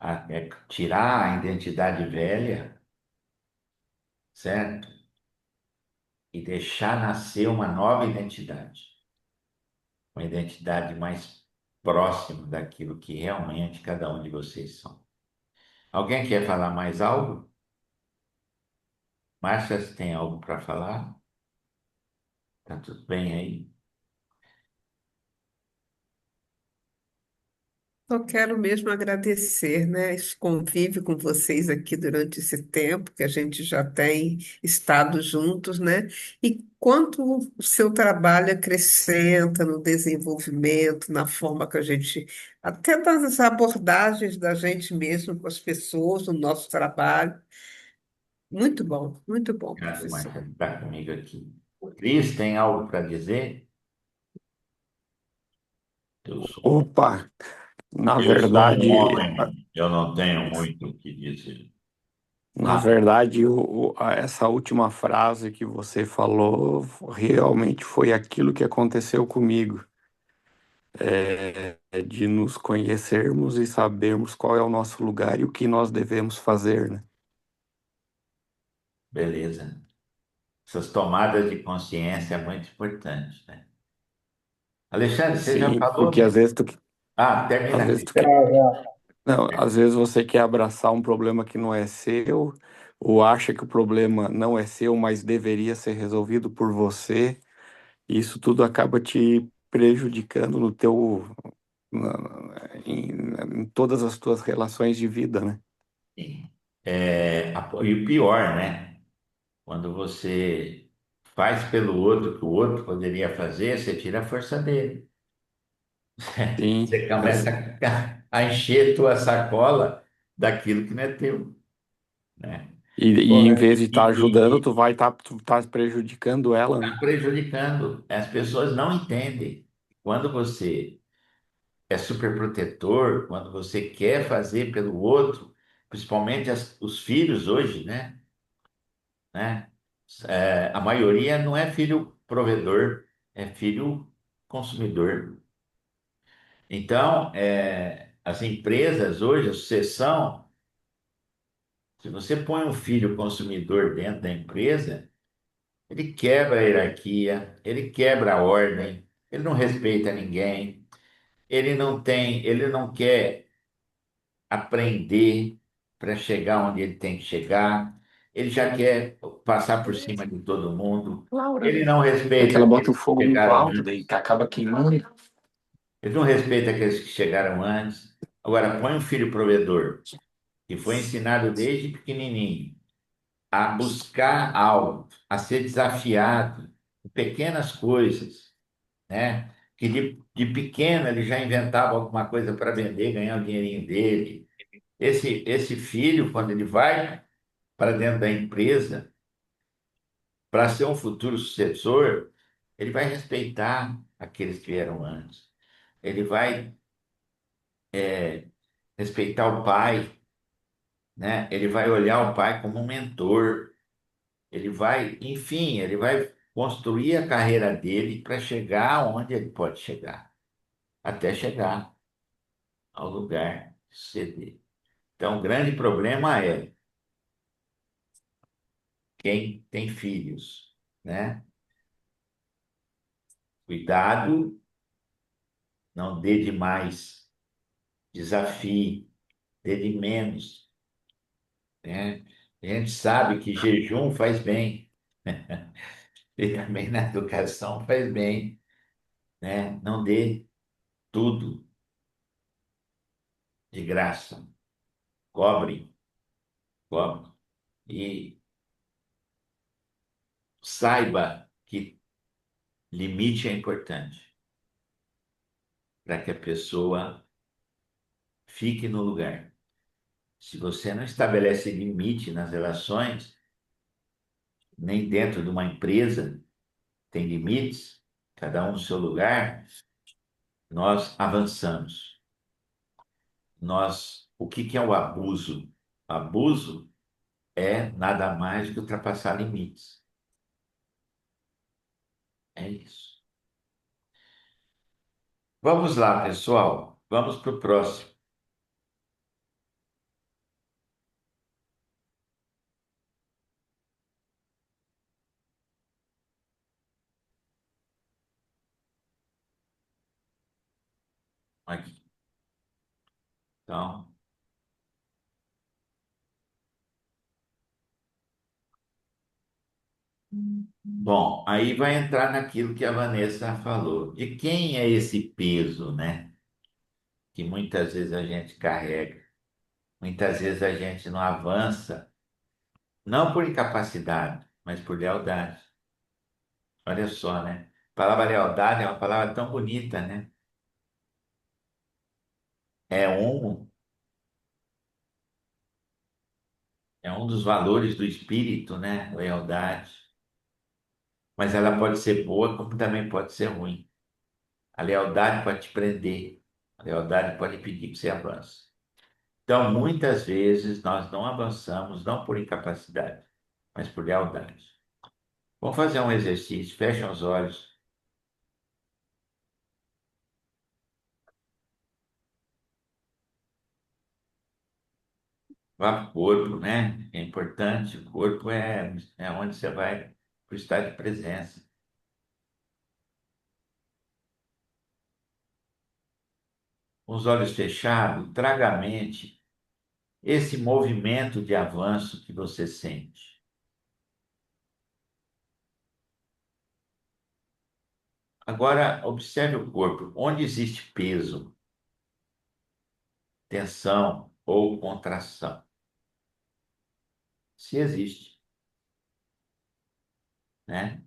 a tirar a identidade velha, certo? E deixar nascer uma nova identidade, uma identidade mais próxima daquilo que realmente cada um de vocês são. Alguém quer falar mais algo? Márcia, você tem algo para falar? Tá tudo bem aí? Só quero mesmo agradecer, né, esse convívio com vocês aqui durante esse tempo que a gente já tem estado juntos, né? E quanto o seu trabalho acrescenta no desenvolvimento, na forma que a gente, até das abordagens da gente mesmo com as pessoas, no nosso trabalho. Muito bom, Obrigado, professor. Márcia, por estar comigo aqui. Cris, tem algo para dizer? Eu sou. Opa! Na Eu sou um verdade, homem, eu não tenho muito o que dizer. na verdade, essa última frase que você falou realmente foi aquilo que aconteceu comigo. É de nos conhecermos e sabermos qual é o nosso lugar e o que nós devemos fazer, né? Beleza. Essas tomadas de consciência é muito importante, né? Alexandre, você já Sim, falou, porque né? às vezes Ah, às termina vezes aqui. tu Já, quer, já. não, às vezes você quer abraçar um problema que não é seu, ou acha que o problema não é seu, mas deveria ser resolvido por você. E isso tudo acaba te prejudicando no teu, em todas as tuas relações de vida, né? Sim. E o pior, né? Quando você faz pelo outro o que o outro poderia fazer, você tira a força dele. Sim, Você começa a encher tua sacola daquilo que não é teu, né? e Pô, em vez de estar ajudando, tu tá prejudicando ela, tá né? prejudicando. As pessoas não entendem. Quando você é super protetor, quando você quer fazer pelo outro, principalmente os filhos hoje, né? A maioria não é filho provedor, é filho consumidor. Então, as empresas hoje, a sucessão, se você põe um filho consumidor dentro da empresa, ele quebra a hierarquia, ele quebra a ordem, ele não respeita ninguém, ele não quer aprender para chegar onde ele tem que chegar, ele já quer passar por cima de todo mundo, Laura, ele não é que respeita ela bota o aqueles que fogo muito chegaram alto, antes, daí que acaba queimando. ele não respeita aqueles que chegaram antes. Agora, põe um filho provedor, que foi ensinado desde pequenininho a buscar algo, a ser desafiado em pequenas coisas, né? Que de pequeno ele já inventava alguma coisa para vender, ganhar o dinheirinho dele. Esse filho, quando ele vai para dentro da empresa, para ser um futuro sucessor, ele vai respeitar aqueles que vieram antes. Ele vai respeitar o pai, né? Ele vai olhar o pai como um mentor. Ele vai, enfim, ele vai construir a carreira dele para chegar onde ele pode chegar, até chegar ao lugar de ceder. Então, o grande problema é quem tem filhos, né? Cuidado, não dê demais, desafie, dê de menos, né? A gente sabe que jejum faz bem, e também na educação faz bem, né? Não dê tudo de graça, cobre, cobre. E saiba que limite é importante para que a pessoa fique no lugar. Se você não estabelece limite nas relações, nem dentro de uma empresa tem limites, cada um no seu lugar, nós avançamos. O que que é o abuso? Abuso é nada mais do que ultrapassar limites. É isso. Vamos lá, pessoal. Vamos para o próximo. Aqui. Então, bom, aí vai entrar naquilo que a Vanessa falou. De quem é esse peso, né? Que muitas vezes a gente carrega. Muitas vezes a gente não avança, não por incapacidade, mas por lealdade. Olha só, né? A palavra lealdade é uma palavra tão bonita, né? É um, é um dos valores do espírito, né? Lealdade. Mas ela pode ser boa, como também pode ser ruim. A lealdade pode te prender. A lealdade pode impedir que você avance. Então, muitas vezes, nós não avançamos, não por incapacidade, mas por lealdade. Vamos fazer um exercício. Fechem os olhos. Vá para o corpo, né? É importante. O corpo é onde você vai para o estado de presença. Com os olhos fechados, traga à mente esse movimento de avanço que você sente. Agora, observe o corpo. Onde existe peso, tensão ou contração? Se existe, né?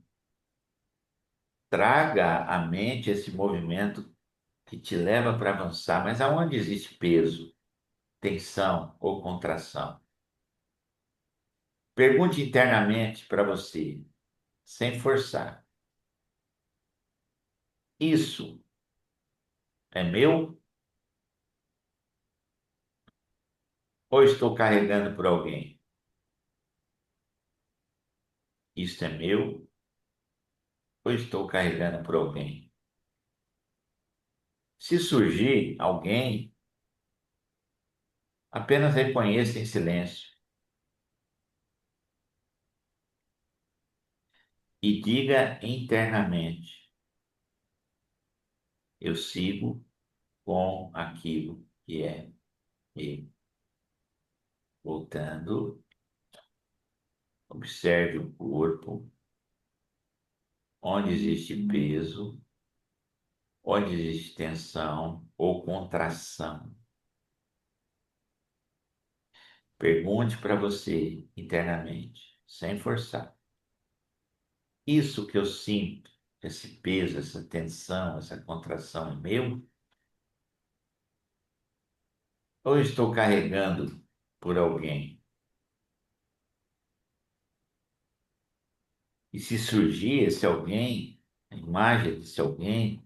Traga à mente esse movimento que te leva para avançar. Mas aonde existe peso, tensão ou contração? Pergunte internamente para você, sem forçar. Isso é meu ou estou carregando por alguém? Isso é meu ou estou carregando por alguém? Se surgir alguém, apenas reconheça em silêncio e diga internamente: eu sigo com aquilo que é meu. Voltando, observe o corpo, onde existe peso, onde existe tensão ou contração. Pergunte para você internamente, sem forçar. Isso que eu sinto, esse peso, essa tensão, essa contração é meu? Ou estou carregando por alguém? E se surgir esse alguém, a imagem desse alguém,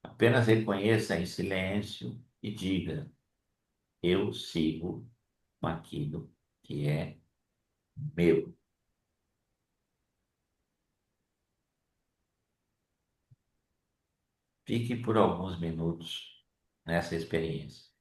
apenas reconheça em silêncio e diga: eu sigo com aquilo que é meu. Fique por alguns minutos nessa experiência.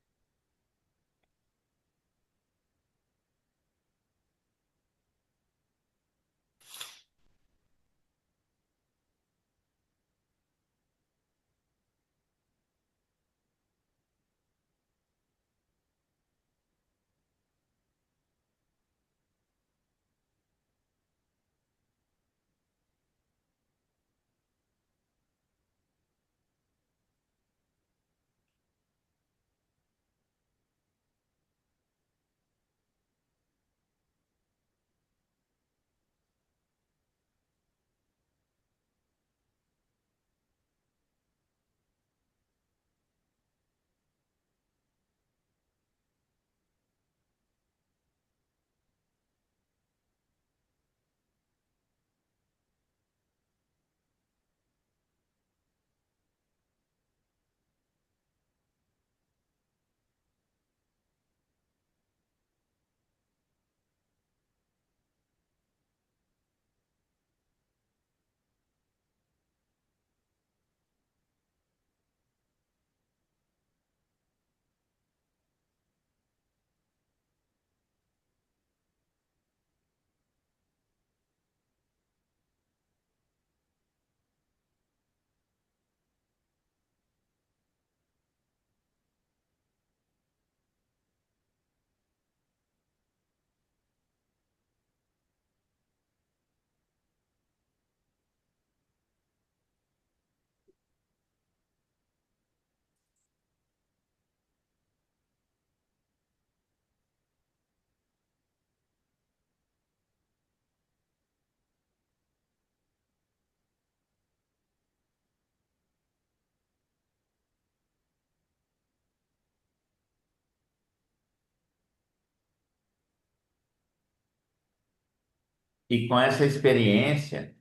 E com essa experiência,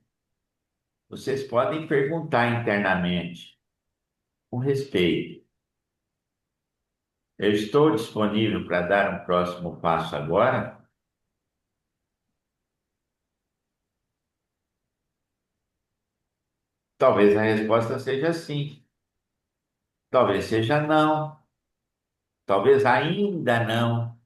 vocês podem perguntar internamente, com respeito: Eu estou disponível para dar um próximo passo agora? Talvez a resposta seja sim, talvez seja não, talvez ainda não.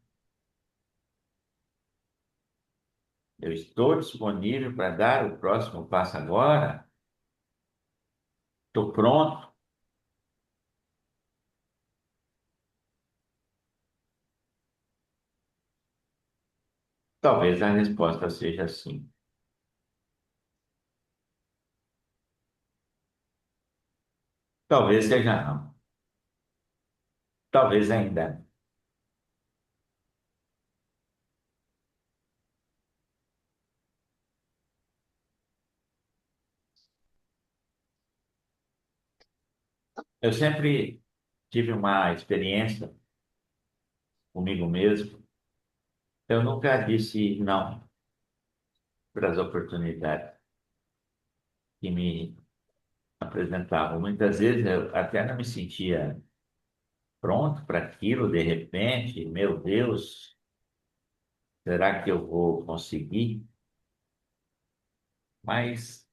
Eu estou disponível para dar o próximo passo agora? Estou pronto? Talvez a resposta seja sim, talvez seja não, talvez ainda não. Eu sempre tive uma experiência comigo mesmo. Eu nunca disse não para as oportunidades que me apresentavam. Muitas vezes eu até não me sentia pronto para aquilo, de repente, meu Deus, será que eu vou conseguir? Mas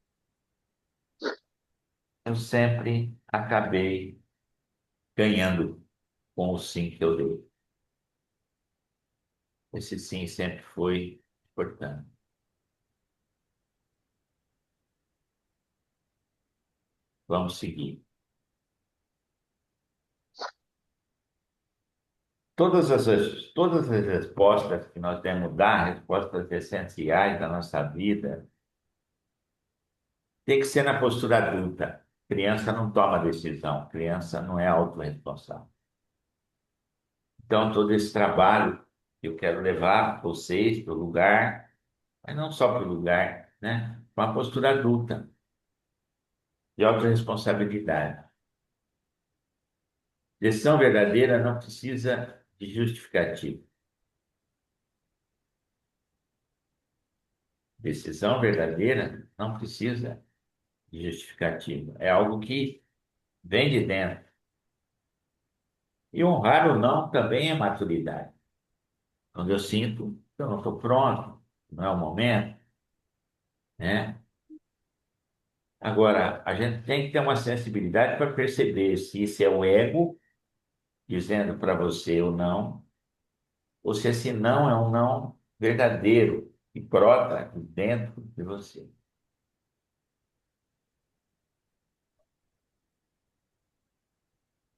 eu sempre acabei ganhando com o sim que eu dei. Esse sim sempre foi importante. Vamos seguir. Todas as respostas que nós temos dar, respostas essenciais da nossa vida, tem que ser na postura adulta. Criança não toma decisão, criança não é autorresponsável. Então, todo esse trabalho eu quero levar vocês para o lugar, mas não só para o lugar, né? Para uma postura adulta, de autorresponsabilidade. Decisão verdadeira não precisa de justificativa. Decisão verdadeira não precisa de justificativa. É algo que vem de dentro. E honrar o não também é maturidade. Quando eu sinto que eu não estou pronto, não é o momento, né? Agora, a gente tem que ter uma sensibilidade para perceber se isso é o ego dizendo para você o não, ou se esse não é um não verdadeiro que brota dentro de você.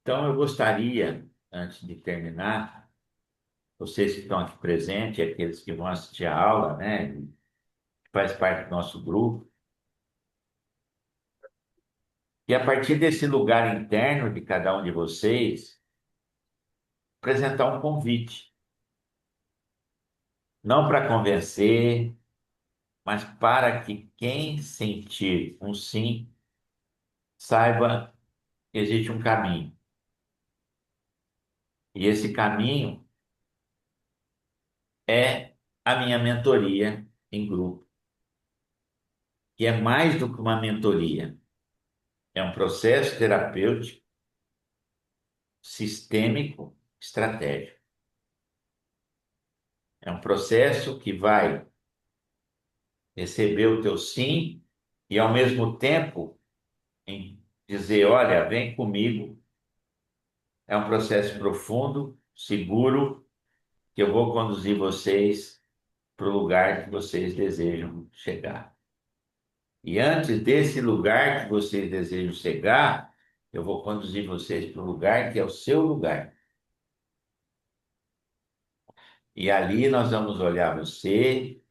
Então, eu gostaria, antes de terminar, vocês que estão aqui presentes, aqueles que vão assistir a aula, né, que faz parte do nosso grupo, e a partir desse lugar interno de cada um de vocês, apresentar um convite, não para convencer, mas para que quem sentir um sim saiba que existe um caminho. E esse caminho é a minha mentoria em grupo, que é mais do que uma mentoria, é um processo terapêutico, sistêmico, estratégico. É um processo que vai receber o teu sim e, ao mesmo tempo, dizer: olha, vem comigo. É um processo profundo, seguro, que eu vou conduzir vocês para o lugar que vocês desejam chegar. E antes desse lugar que vocês desejam chegar, eu vou conduzir vocês para o lugar que é o seu lugar. E ali nós vamos olhar você,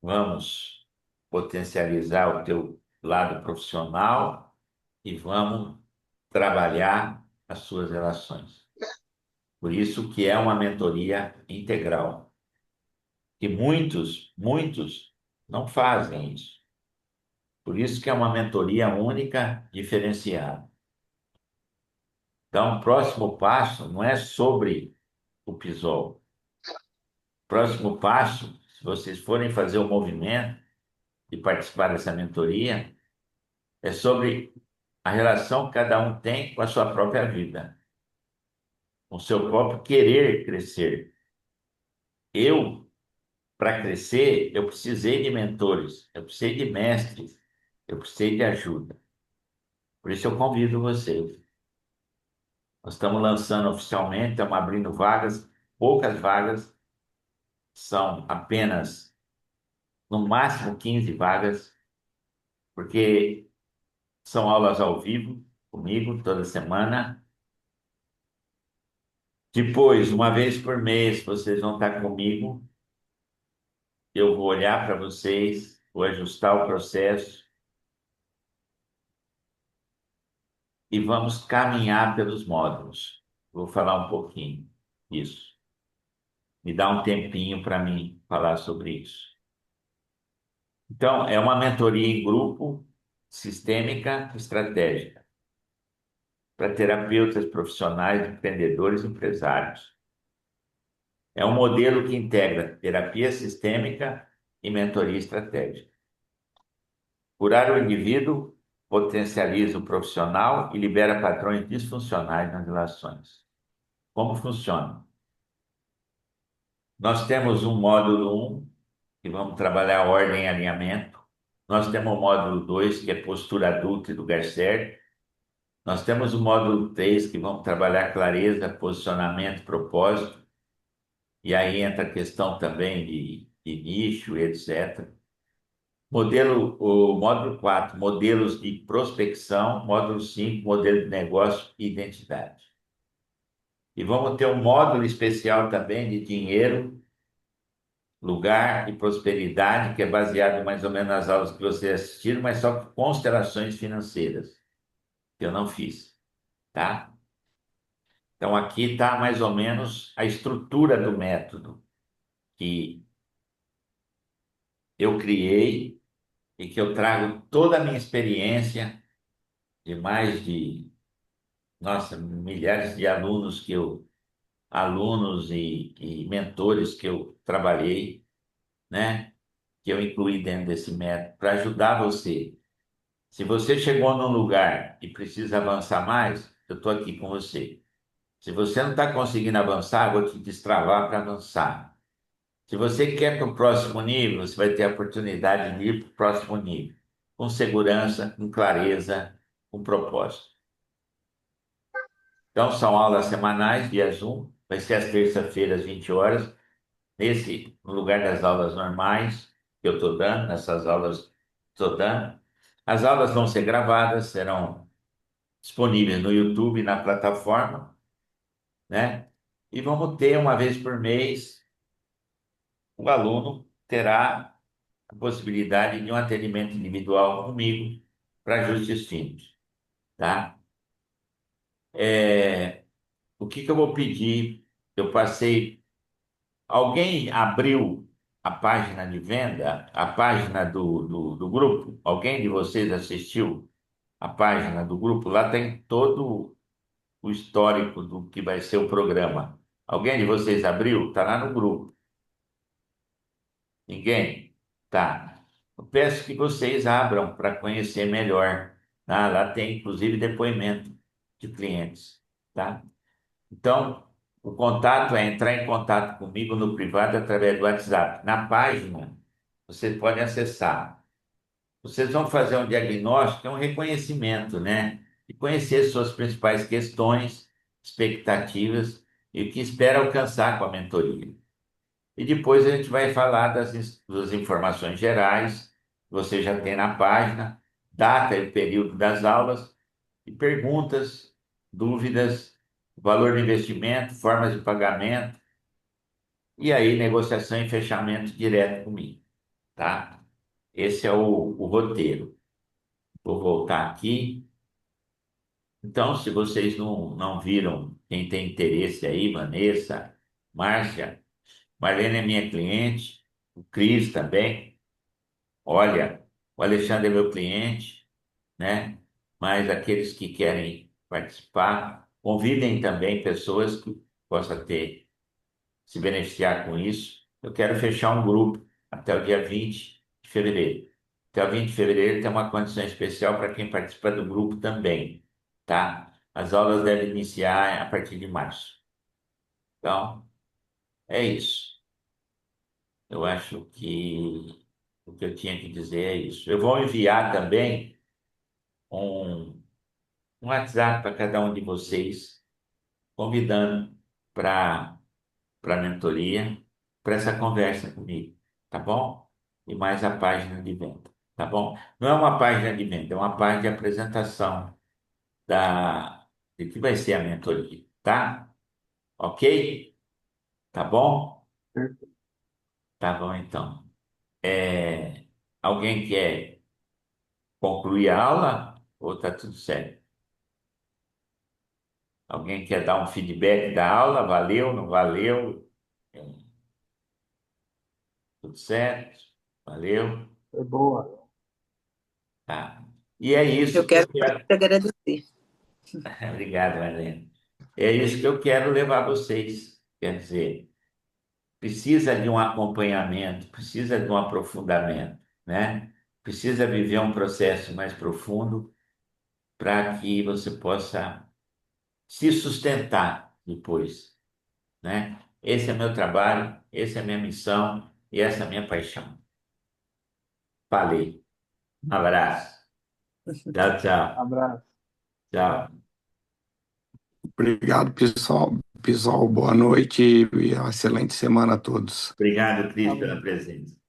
vamos potencializar o teu lado profissional e vamos trabalhar as suas relações. Por isso que é uma mentoria integral. E muitos não fazem isso. Por isso que é uma mentoria única, diferenciada. Então, o próximo passo não é sobre o PSOL. O próximo passo, se vocês forem fazer o movimento e participar dessa mentoria, é sobre a relação que cada um tem com a sua própria vida. com o seu próprio querer crescer. Eu, para crescer, eu precisei de mentores, eu precisei de mestres, eu precisei de ajuda. Por isso eu convido vocês. Nós estamos lançando oficialmente, estamos abrindo vagas, poucas vagas, são apenas, no máximo, 15 vagas, porque são aulas ao vivo, comigo, toda semana. Depois, uma vez por mês, vocês vão estar comigo. Eu vou olhar para vocês, vou ajustar o processo e vamos caminhar pelos módulos. Vou falar um pouquinho disso. Me dá um tempinho para mim falar sobre isso. Então, é uma mentoria em grupo, sistêmica, estratégica, para terapeutas profissionais, empreendedores e empresários. É um modelo que integra terapia sistêmica e mentoria estratégica. Curar o indivíduo potencializa o profissional e libera padrões disfuncionais nas relações. Como funciona? Nós temos um módulo 1, que vamos trabalhar ordem e alinhamento. Nós temos o módulo 2, que é postura adulta e do Garcer. Nós temos o módulo 3, que vamos trabalhar clareza, posicionamento, propósito. E aí entra a questão também de nicho, etc. O módulo 4, modelos de prospecção. Módulo 5, modelo de negócio e identidade. E vamos ter um módulo especial também de dinheiro, lugar e prosperidade, que é baseado mais ou menos nas aulas que vocês assistiram, mas só com constelações financeiras, que eu não fiz, tá? Então aqui está mais ou menos a estrutura do método que eu criei e que eu trago toda a minha experiência de mais de, nossa, milhares de alunos e mentores que eu trabalhei, né? Que eu incluí dentro desse método para ajudar você. Se você chegou num lugar e precisa avançar mais, eu estou aqui com você. Se você não está conseguindo avançar, eu vou te destravar para avançar. Se você quer para o próximo nível, você vai ter a oportunidade de ir para o próximo nível, com segurança, com clareza, com propósito. Então, são aulas semanais via Zoom, vai ser às terças-feiras, 20 horas, no lugar das aulas normais que eu estou dando, nessas aulas que estou dando. As aulas vão ser gravadas, serão disponíveis no YouTube, na plataforma, né? E vamos ter, uma vez por mês, o aluno terá a possibilidade de um atendimento individual comigo para ajustes finos, tá? O que eu vou pedir? Eu passei. Alguém abriu a página de venda, a página do grupo? Alguém de vocês assistiu a página do grupo? Lá tem todo o histórico do que vai ser o programa. Alguém de vocês abriu? Está lá no grupo. Ninguém? Tá. Eu peço que vocês abram para conhecer melhor. Tá? Lá tem, inclusive, depoimento de clientes. Tá? Então, o contato é entrar em contato comigo no privado através do WhatsApp. Na página, vocês podem acessar. Vocês vão fazer um diagnóstico, é um reconhecimento, né? E conhecer suas principais questões, expectativas e o que espera alcançar com a mentoria. E depois a gente vai falar das informações gerais, que você já tem na página, data e período das aulas, e perguntas, dúvidas, valor do investimento, formas de pagamento, e aí negociação e fechamento direto comigo, tá? Esse é o roteiro. Vou voltar aqui. Então, se vocês não viram, quem tem interesse aí, Vanessa, Márcia, Marlene é minha cliente, o Cris também. Olha, o Alexandre é meu cliente, né? Mas aqueles que querem participar, convidem também pessoas que possam se beneficiar com isso. Eu quero fechar um grupo até o dia 20 de fevereiro. Até o 20 de fevereiro tem uma condição especial para quem participa do grupo também, tá? As aulas devem iniciar a partir de março. Então, é isso. Eu acho que o que eu tinha que dizer é isso. Eu vou enviar também um, um WhatsApp para cada um de vocês, convidando para a mentoria, para essa conversa comigo, tá bom? E mais a página de venda, tá bom? Não é uma página de venda, é uma página de apresentação de que vai ser a mentoria, tá? Ok? Tá bom? Tá bom, então. É, alguém quer concluir a aula ou tá tudo certo? Alguém quer dar um feedback da aula? Valeu, não valeu? É, tudo certo? Valeu? Foi boa. Tá. E é Eu isso que eu quero quero. te agradecer. Obrigado, Marlene. É isso que eu quero levar vocês. Quer dizer, precisa de um acompanhamento, precisa de um aprofundamento, né? Precisa viver um processo mais profundo para que você possa se sustentar depois, né? Esse é meu trabalho, essa é a minha missão e essa é a minha paixão. Falei. Um abraço. Tchau, tchau. Abraço. Tchau. Obrigado, pessoal. Pessoal, boa noite e uma excelente semana a todos. Obrigado, Cris, pela Amém. presença.